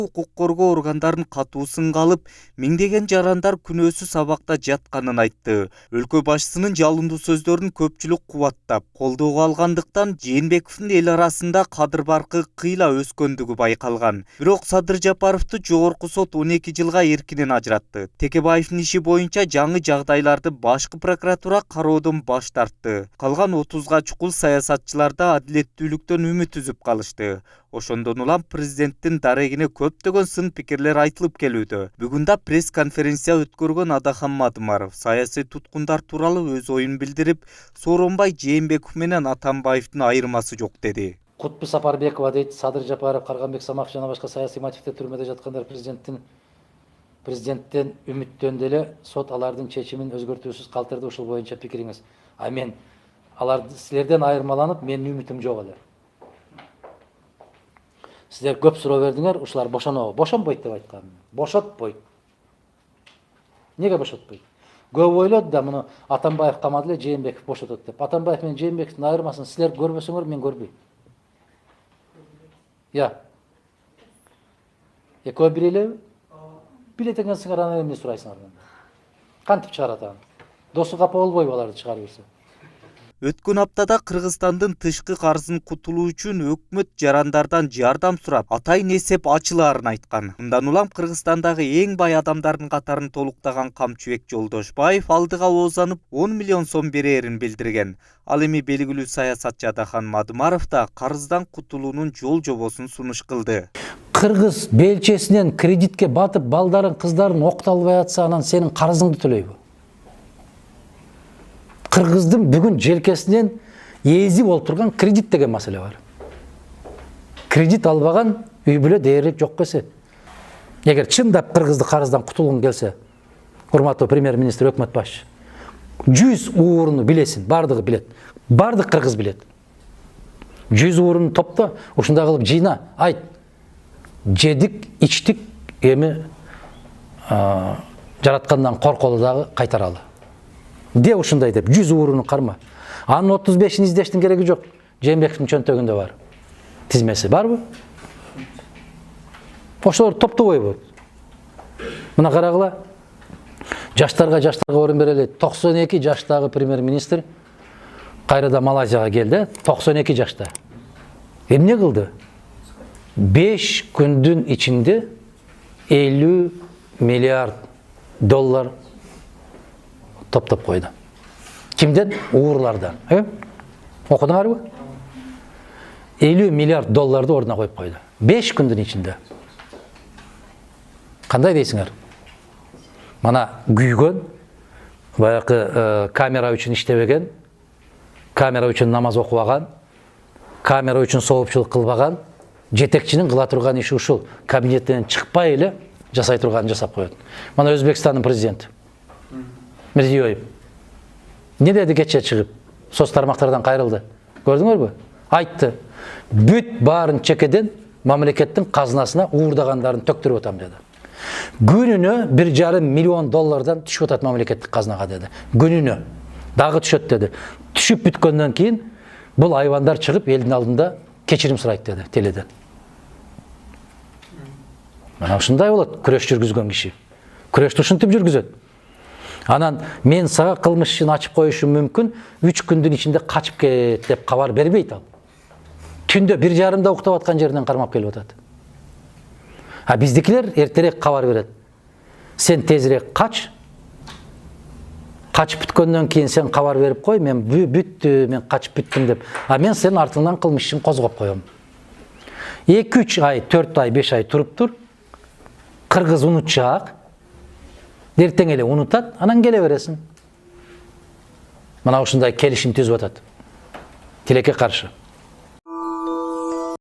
укук коргоо органдарын катуу сынга алып, миңдеген жарандар күнөөсүз абакта жатканын айтты. Өлкө башчысынын жалындуу сөздөрүн көпчүлүк кубаттап, колдоого алгандыктан Жээнбековдун эл арасында кадыр баркы кыйла өскөндүгү байкалган. Бирок Садыр Жапаровду жогорку сот 12 жылга эркинен ажыратты. Текебаевдин иши боюнча жаңы жагдайларды башкы прокуратура кароодон баш тартты. Калган 30га чукул саясатчыларда адилеттүүлүктөн үмүт үзүп калышты. Ошондон улам президенттин дарегине көптөгөн сын пикирлер айтылып келүүдө. Бүгүн да пресс-конференция өткөргөн Адахан Мадымаров саясий туткундар тууралуу өз оюн билдирип, Сооронбай Жээнбеков менен Атамбаевдин айырмасы жок деди. Кутбу Сапарбекова дейт, Садыр Жапаров, Карганбек Самаков жана башка саясий мотивде түрмөдө жаткандар президенттен үмүттөндү эле сот алардын чечимин өзгөртүүсүз калтырды. Ушул боюнча пикириңиз? Мен силерден айырмаланып, менин үмүтүм жок эле. Сіздер көп суроо бердиңер, ушулар бошонобу? Бошонбойт деп айткам. Бошотпойт. Неге бошотпойт? Көп ойлоду да муну Атамбаев камады эле, Жээнбеков бошотот деп. Атамбаев менен Жээнбековдун айырмасын силер көрбөсөңөр, мен көрбөйм. Экөө бир элеби? Билет экенсиңер, анан эмне сурайсыңар менен? Кантип чыгарат аны? Досу капа болбойбу аларды чыгарып берсе? Өткөн аптада Кыргызстандын тышкы карызын кутулуу үчүн өкмөт жарандардан жардам сурап, атайын эсеп ачылаарын айткан. Мындан улам Кыргызстандагы эң бай адамдардын катарын толуктаган Камчыбек Жолдошбаев алдыга оозанып 10 миллион сом берээрин билдирген. Ал эми белгилүү саясатчы Адахан Мадымаров да карыздан кутулуунун жол жобосун сунуш кылды. Кыргыз белчесинен кредитке батып, балдарын, кыздарын окталбай атса, анан сенин карызыңды төлөйбү? Кыргыздын бүгүн желкесинен ези болуп турган кредит деген маселе бар. Кредит албаган үй бүлө дээрлик жок кесе. Эгер чындап кыргызды карыздан кутулгун келсе, урматтуу премьер-министр, өкмөт башчы, 100 уурunu билесин, бардыгы билет. Бардык кыргыз билет. 100 уурunu топто, ушундай кылып жыйна, айт. Жедик, ичтик, эми жараткандан корколу дагы кайтаралы. Де ушундай деп 100 уурunu карма. Анын 35-ин издештин кереги жок. Жээнбековдун чөнтөгүндө бар. Тизмеси барбы? Ошолор топтобойбу. Мына карагыла. Жаштарга орун берели. 92 жаштагы премьер-министр кайрада Малайзияга келди. 92 жашта. Эмне кылды? 5 күндүн ичинде 50 миллиард доллар топтоп койду. Кимден? Уурлардан. Окудуңарбы? 50 миллиард долларды ордуна коюп койду. 5 күндүн ичинде. Кандай дейсиңер? Мана күйгөн, баягы камера үчүн иштебеген, камера үчүн намаз окубаган, камера үчүн соопчулук кылбаган, жетекчинин кыла турган иши ушул. Кабинеттен чыкпай эле жасай турганын жасап коет. Мана Өзбекстандын президенти Мирзиёев. Не деди кече чыгып? Соц тармактардан кайрылды. Көрдүңөрбү? Айтты. Бүт баарын чекеден мамлекеттин казынасына уурдагандарын төктүрүп атам деди. Күнүнө 1,5 миллион доллардан түшүп атат мамлекеттик казынага деди. Күнүнө дагы түшөт деди. Түшүп бүткөндөн кийин бул айвандар чыгып элдин алдында кечирим сурайт деди теледен. Мына ушундай болот күрөш жүргүзгөн киши. Күрөштү ушинтип жүргүзөт. Анан мен сага кылмыш ишин ачып коюшум мүмкүн, 3 күндүн ичинде качып кет деп кабар бербейт ал. Түндө 1,5-да уктап аткан жеринен кармап келип атат. Биздикилер эртерээк кабар берет. Сен тезирээк кач. Качып бүткөндөн кийин сен кабар берип кой, мен бүттү, мен качып бүттүм деп. Мен сенин артыңдан кылмыш ишин козгоп коем. 2-3 ай, 4 ай, 5 ай туруп тур. Кыргыз унутчаак. Эртең эле унутат, анан келе бересиң. Мына ушундай келишим түзүп атат. Тилекке каршы.